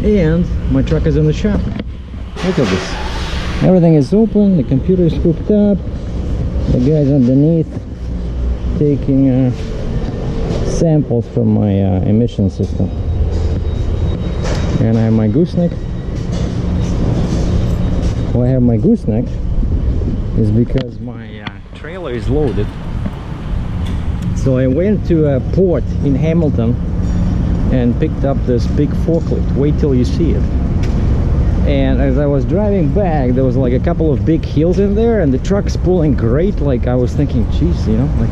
and my truck is in the shop. Look at this. Everything is open, the computer is hooked up, the guys underneath taking samples from my emission system. And I have my gooseneck. Why I have my gooseneck is because my trailer is loaded. So I went to a port in Hamilton and picked up this big forklift. Wait till you see it. And as I was driving back, there was like a couple of big hills in there, and the truck's pulling great. Like I was thinking, geez, you know, like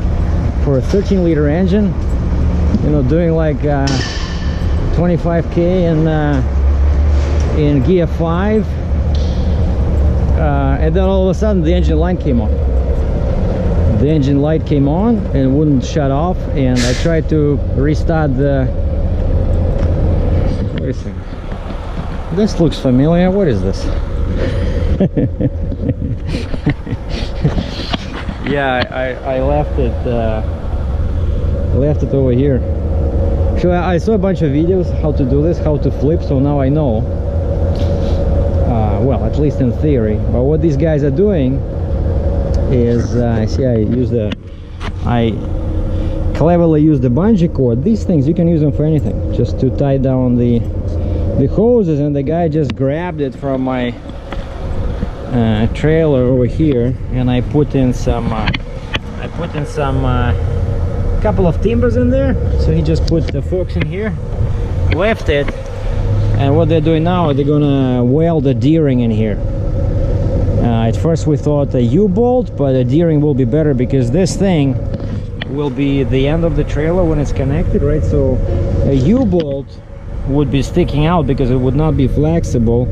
for a 13-liter engine, you know, doing like 25k in gear 5, and then all of a sudden the engine light came on. The engine light came on and wouldn't shut off, and I tried to restart the... Wait a second. This looks familiar. What is this? Yeah, I left it over here. So I saw a bunch of videos how to do this, how to flip, so now I know. Well, at least in theory. But what these guys are doing is, see, I cleverly use the bungee cord. These things, you can use them for anything, just to tie down the hoses, and the guy just grabbed it from my trailer over here, and I put in some couple of timbers in there. So he just put the forks in here, left it, and what they're doing now, they're gonna weld a D-ring in here. At first we thought a U-bolt, but a D-ring will be better because this thing will be the end of the trailer when it's connected, right? So a U-bolt would be sticking out because it would not be flexible,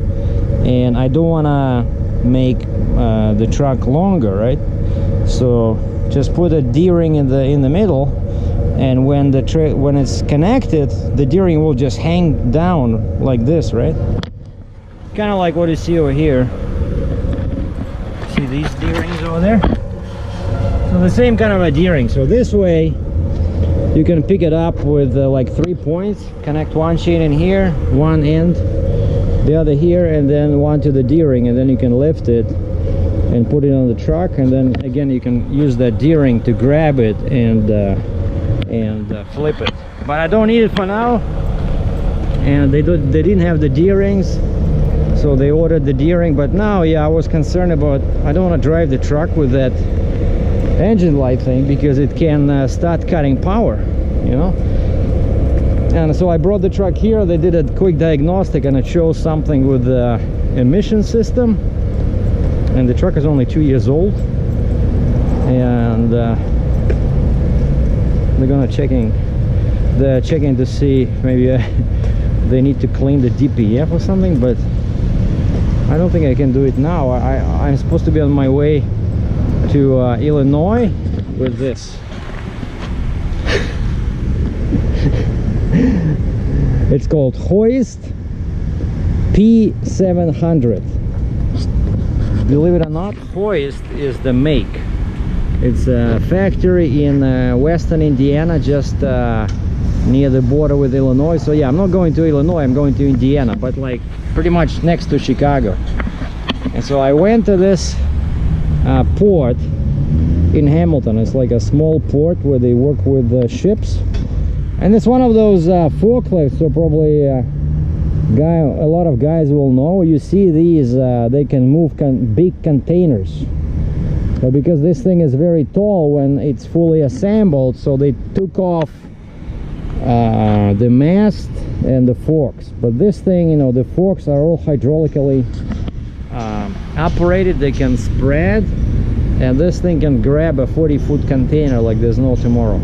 and I don't want to make the truck longer, right? So just put a D-ring in the middle, and when it's connected, the D-ring will just hang down like this, right? Kind of like what you see over here. See these D-rings over there? So the same kind of a D-ring. So this way you can pick it up with like 3 points, connect one chain in here, one end, the other here, and then one to the D-ring, and then you can lift it and put it on the truck, and then again you can use that D-ring to grab it and flip it. But I don't need it for now, and they didn't have the D-rings, so they ordered the D-ring. But now, yeah, I was concerned about, I don't want to drive the truck with that engine light thing because it can start cutting power, you know. And so I brought the truck here. They did a quick diagnostic, and it shows something with the emission system, and the truck is only 2 years old, and they're checking to see if maybe they need to clean the DPF or something, but I don't think I can do it now. I'm supposed to be on my way to Illinois with this. It's called Hoist P700. Believe it or not, Hoist is the make. It's a factory in western Indiana, just near the border with Illinois. So yeah, I'm not going to Illinois, I'm going to Indiana, but like pretty much next to Chicago. And so I went to this port in Hamilton. It's like a small port where they work with ships, and it's one of those forklifts. So probably a lot of guys will know. You see these, they can move big containers, but because this thing is very tall when it's fully assembled, so they took off the mast and the forks. But this thing, you know, the forks are all hydraulically operated. They can spread, and this thing can grab a 40-foot container like there's no tomorrow.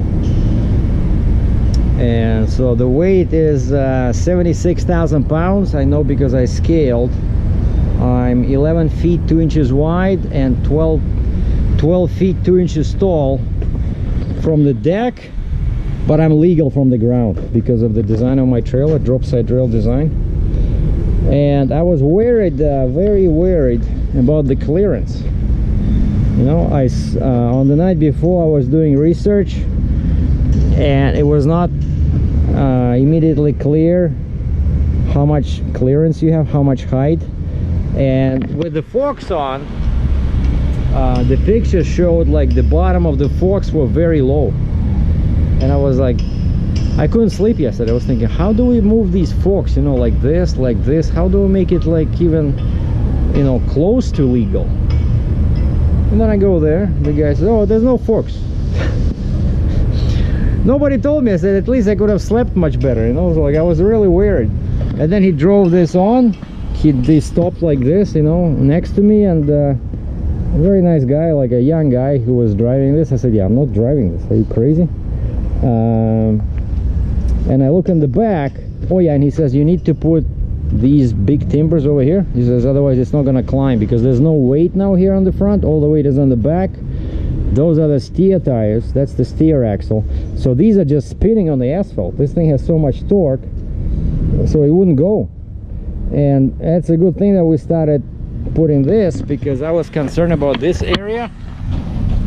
And so the weight is 76,000 pounds. I know because I scaled. I'm 11 feet 2 inches wide and 12 feet 2 inches tall from the deck, but I'm legal from the ground because of the design of my trailer, drop side rail design. And I was worried, very worried about the clearance. You know, on the night before I was doing research, and it was not immediately clear how much clearance you have, how much height. And with the forks on, the picture showed like the bottom of the forks were very low, and I was like, I couldn't sleep yesterday. I was thinking, how do we move these forks, you know, like this, how do we make it like even, you know, close to legal? And then I go there, the guy says, oh, there's no forks. Nobody told me. I said, at least I could have slept much better, you know. So like, I was really weird. And then he drove this on. He stopped like this, you know, next to me, and a very nice guy, like a young guy who was driving this. I said, yeah, I'm not driving this. Are you crazy? And I look in the back. Oh yeah, and he says, you need to put these big timbers over here. He says, otherwise it's not gonna climb, because there's no weight now here on the front. All the weight is on the back. Those are the steer tires. That's the steer axle. So these are just spinning on the asphalt. This thing has so much torque, so it wouldn't go. And that's a good thing that we started putting this, because I was concerned about this area.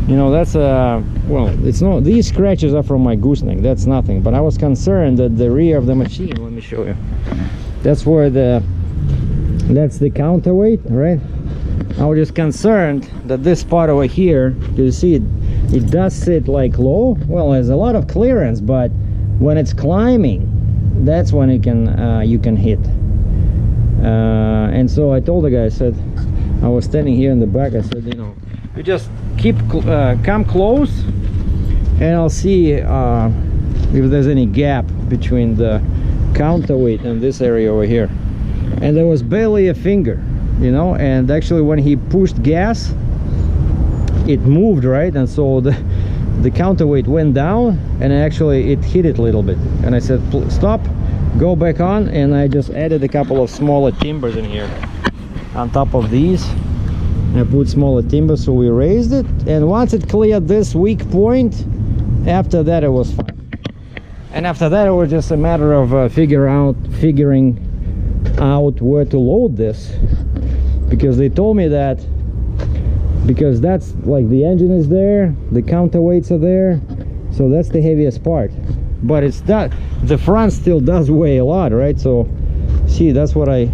You know, that's well, it's not, these scratches are from my gooseneck, that's nothing, but I was concerned that the rear of the machine, let me show you, that's where that's the counterweight, right? I was just concerned that this part over here, you see it does sit like low. Well, there's a lot of clearance, but when it's climbing, that's when it can you can hit. And so I told the guy, I said, I was standing here in the back, I said, you know, you just keep come close, and I'll see if there's any gap between the counterweight and this area over here. And there was barely a finger, you know. And actually when he pushed gas, it moved, right? And so the counterweight went down, and actually it hit it a little bit. And I said, stop, go back on. And I just added a couple of smaller timbers in here on top of these. I put smaller timbers, so we raised it, and once it cleared this weak point, after that it was fine. And after that it was just a matter of figuring out where to load this, because they told me that, because that's like the engine is there, the counterweights are there, so that's the heaviest part. But it's that the front still does weigh a lot, right? So see, that's what I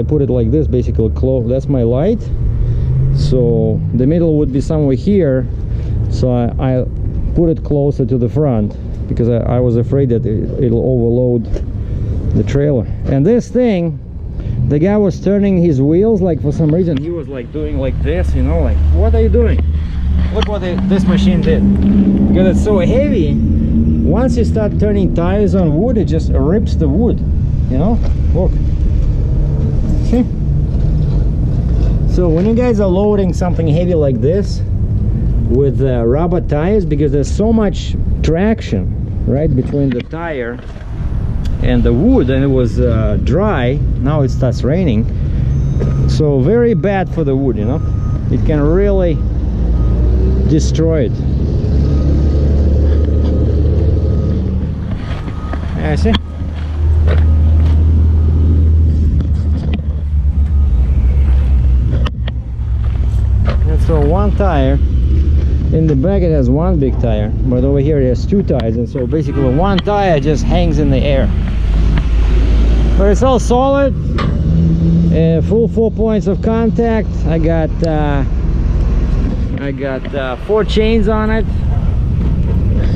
put it like this, basically close. That's my light. So the middle would be somewhere here, so I put it closer to the front, because I was afraid that it'll overload the trailer. And this thing, the guy was turning his wheels, like for some reason he was like doing like this, you know, like, what are you doing? Look what this machine did. Because it's so heavy, once you start turning tires on wood, it just rips the wood, you know. Look, see? So when you guys are loading something heavy like this with rubber tires, because there's so much traction, right, between the tire and the wood, and it was dry, now it starts raining, so very bad for the wood, you know. It can really destroy it. Yeah, see? So one tire, in the back it has one big tire, but over here it has two tires, and so basically one tire just hangs in the air. But it's all solid, full 4 points of contact. I got 4 chains on it,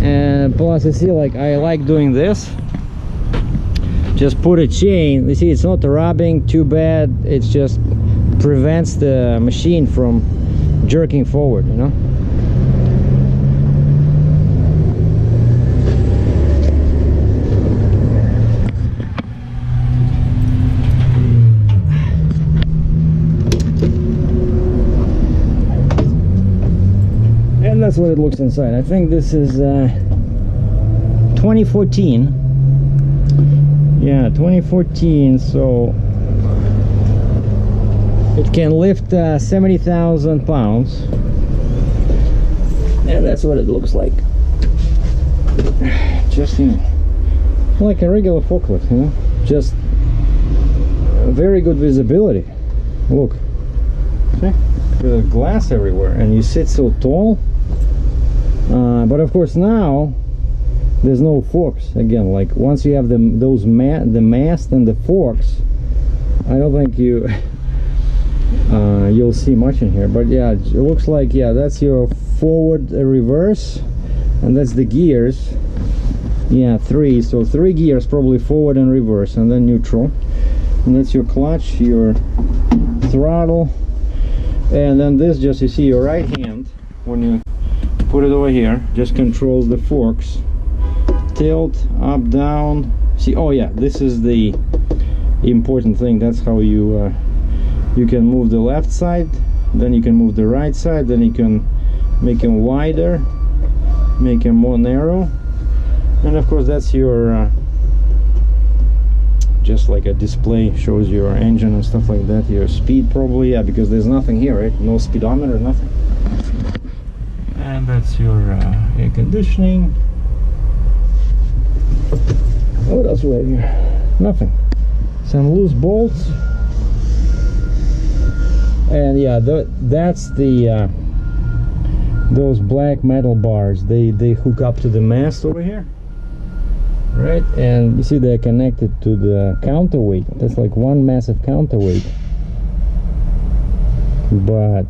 and plus you see, like, I like doing this. Just put a chain, you see, it's not rubbing too bad, it just prevents the machine from jerking forward, you know. And that's what it looks inside. I think this is 2014. Yeah, 2014, so it can lift 70,000 pounds, and that's what it looks like. Just, you know, like a regular forklift, you know, just very good visibility. Look, see, there's glass everywhere, and you sit so tall. But of course now there's no forks. Again, like once you have the mast and the forks, I don't think you'll see much in here. But yeah, it looks like, yeah, that's your forward reverse, and that's the gears. Yeah, 3, so 3 gears, probably forward and reverse, and then neutral. And that's your clutch, your throttle, and then this, just, you see, your right hand, when you put it over here, just controls the forks. Tilt, up, down. See, oh yeah, this is the important thing. That's how you can move the left side, then you can move the right side, then you can make them wider, make them more narrow. And of course that's your just like a display, shows your engine and stuff like that, your speed probably, yeah, because there's nothing here, right? No speedometer, nothing. And that's your air conditioning. What else we have here? Nothing. Some loose bolts. And yeah, that's the those black metal bars. They hook up to the mast over here, right? And you see they're connected to the counterweight. That's like one massive counterweight. But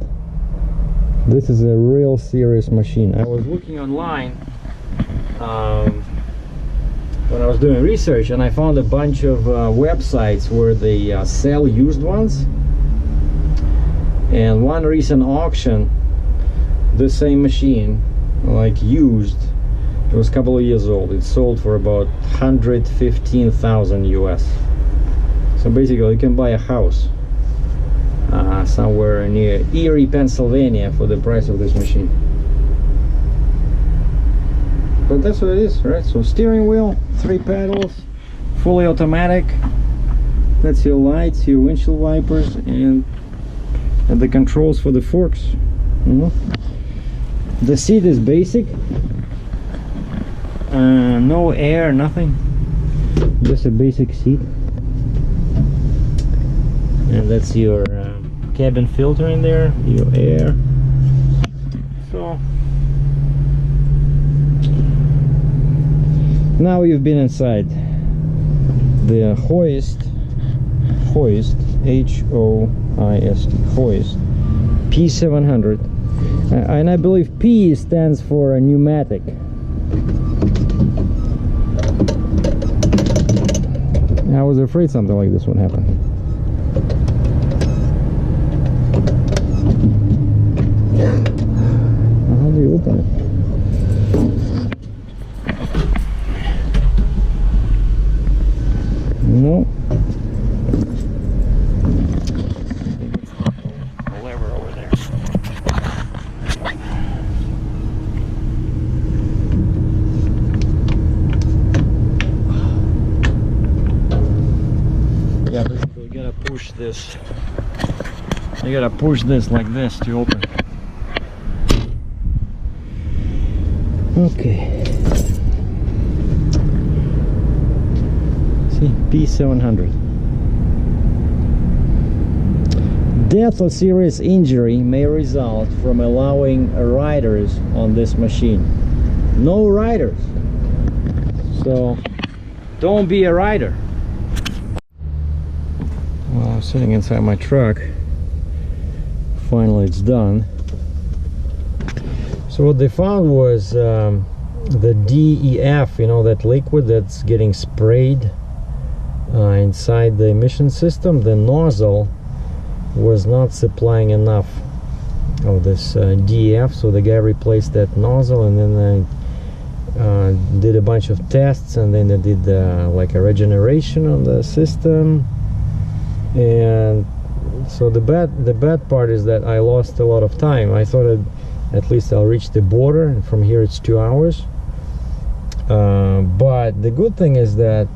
this is a real serious machine. I was looking online when I was doing research, and I found a bunch of websites where they sell used ones. And one recent auction, the same machine, like used, it was a couple of years old. It sold for about 115,000 US. So basically you can buy a house somewhere near Erie, Pennsylvania for the price of this machine. But that's what it is, right? So steering wheel, 3 pedals, fully automatic. That's your lights, your windshield wipers, and the controls for the forks. The seat is basic, no air, nothing, just a basic seat. And that's your cabin filter in there, your air. So now you've been inside the Hoist, H-O-I-S-T, Hoist P700, and I believe P stands for a pneumatic. I was afraid something like this would happen. How do you open it? No. A lever over there. Yeah, basically you gotta push this. You gotta push this like this to open. Okay. See, P700. Death or serious injury may result from allowing riders on this machine. No riders. So don't be a rider. Well, I'm sitting inside my truck. Finally it's done. So what they found was the DEF, you know, that liquid that's getting sprayed inside the emission system. The nozzle was not supplying enough of this DEF, so the guy replaced that nozzle, and then they did a bunch of tests, and then they did like a regeneration on the system. And so the bad part is that I lost a lot of time. I thought at least I'll reach the border, and from here it's 2 hours. But the good thing is that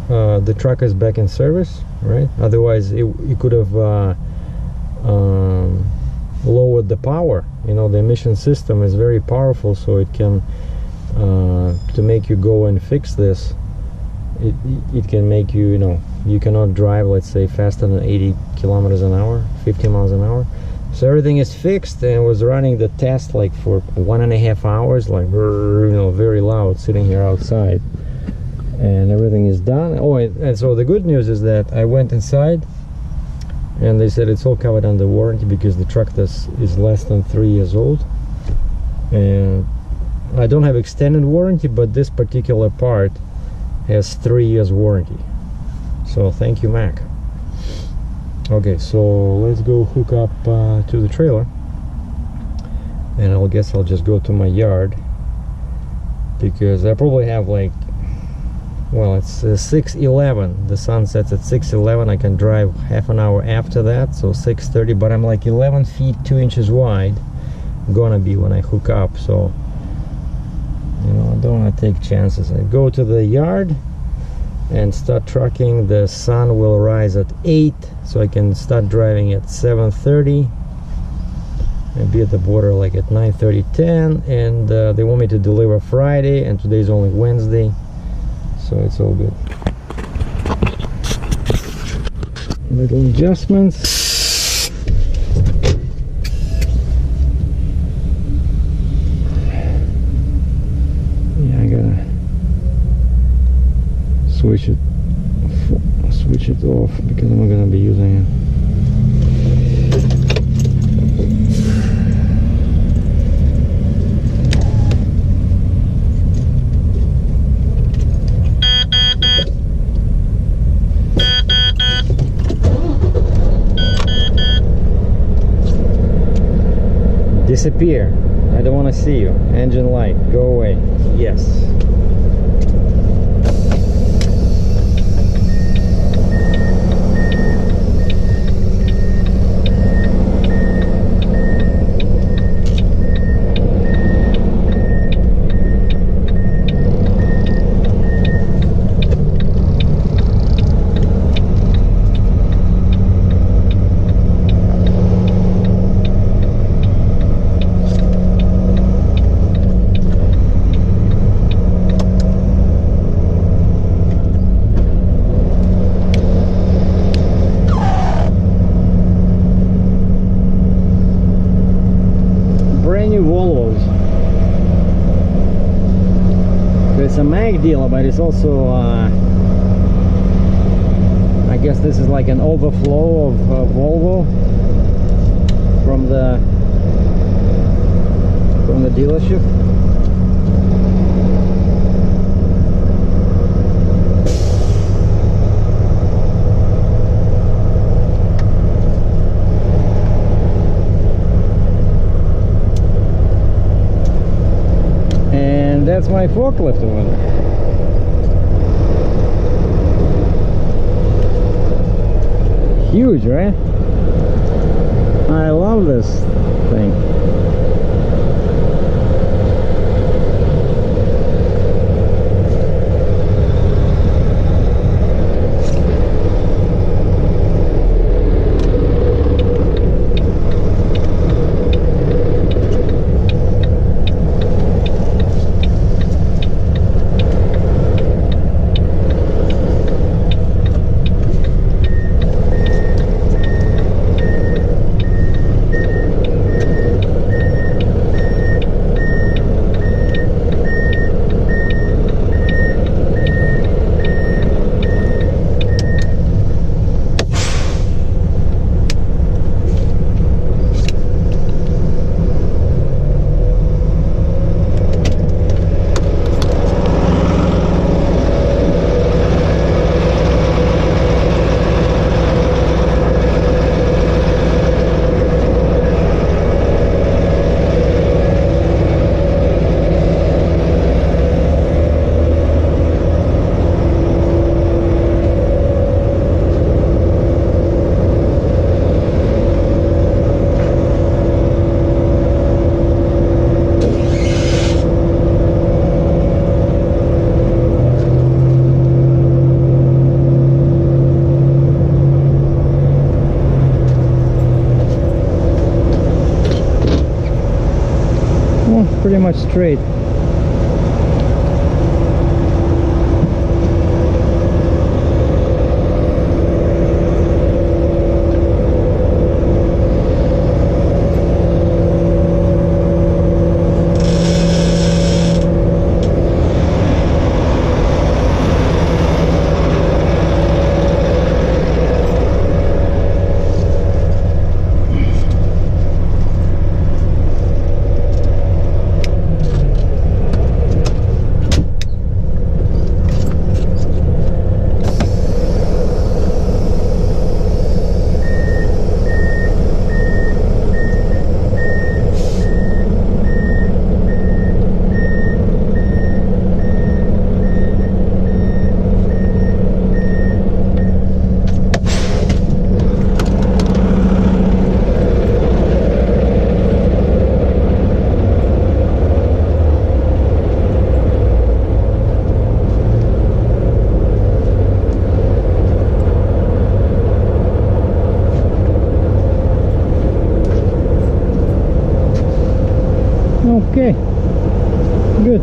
the truck is back in service, right? Otherwise it could have lowered the power. You know, the emission system is very powerful, so it can to make you go and fix this, it can make you, you know, you cannot drive, let's say, faster than 80 kilometers an hour, 50 miles an hour. So everything is fixed, and was running the test like for 1.5 hours, like, you know, very loud, sitting here outside, and everything is done. Oh, and so the good news is that I went inside and they said it's all covered under warranty because the truck is less than 3 years old, and I don't have extended warranty, but this particular part has 3 years warranty. So thank you, Mac. Okay, so let's go hook up to the trailer, and I guess I'll just go to my yard, because I probably have like, well, it's 6:11. The sun sets at 6:11. I can drive half an hour after that, so 6:30, but I'm like 11 feet 2 inches wide gonna be when I hook up, so you know, I don't want to take chances. I go to the yard and start trucking. The sun will rise at 8, so I can start driving at 7:30 and be at the border like at 9:30, 10. And they want me to deliver Friday, and today's only Wednesday, so it's all good. Little adjustments. Yeah, I gotta switch it off because I'm not gonna be using it. Disappear. I don't want to see you. Engine light, go away. Yes. It's a mag dealer, but it's also I guess this is like an overflow of Volvo from the dealership. That's my forklift over there. Huge, right? I love this thing. Pretty much straight. Okay, good.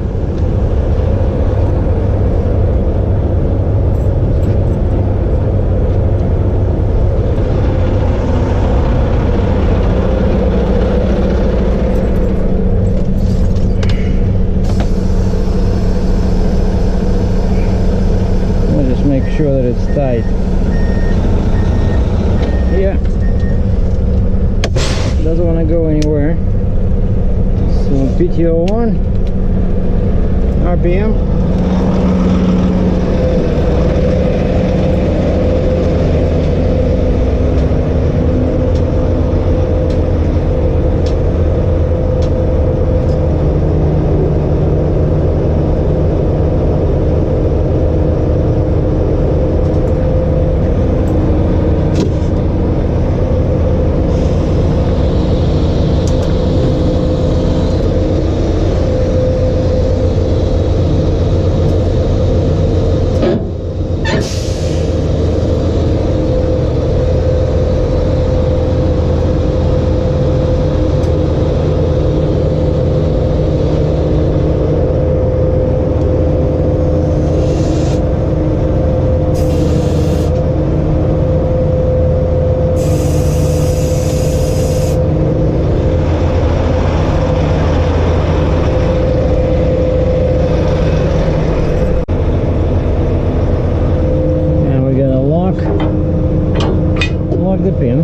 I'll just make sure that it's tight. Yeah, doesn't want to go anywhere. So PTO 1 RPM. The pin.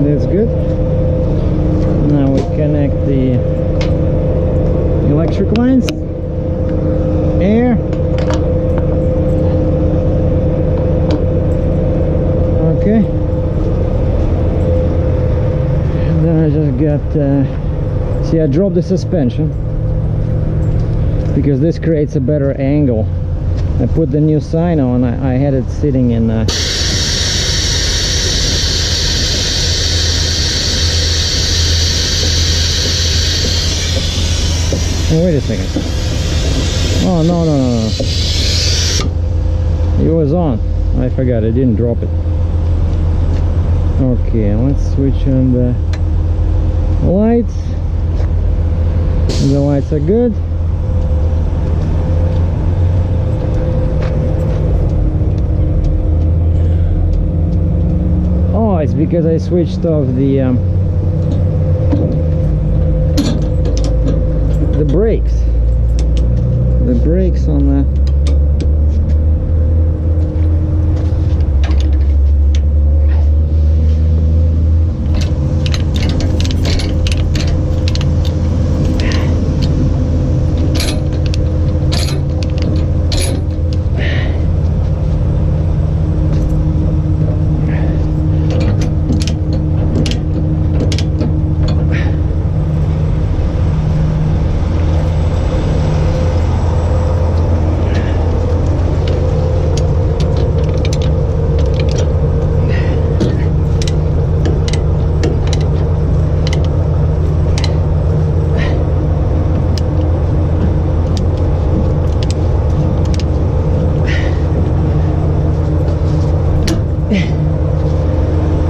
That's good. Now we connect the electric lines, air. Okay. Then I just got, see, I dropped the suspension because this creates a better angle. I put the new sign on, I had it sitting in oh, wait a second. Oh, no, no, no, no. It was on. I forgot, I didn't drop it. Okay, let's switch on the lights. The lights are good. Oh, it's because I switched off the brakes. The brakes on the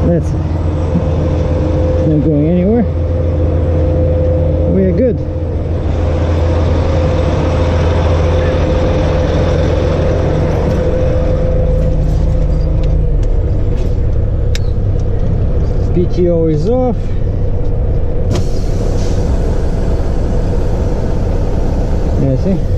that's not going anywhere. We are good. PTO is off. Yeah, see?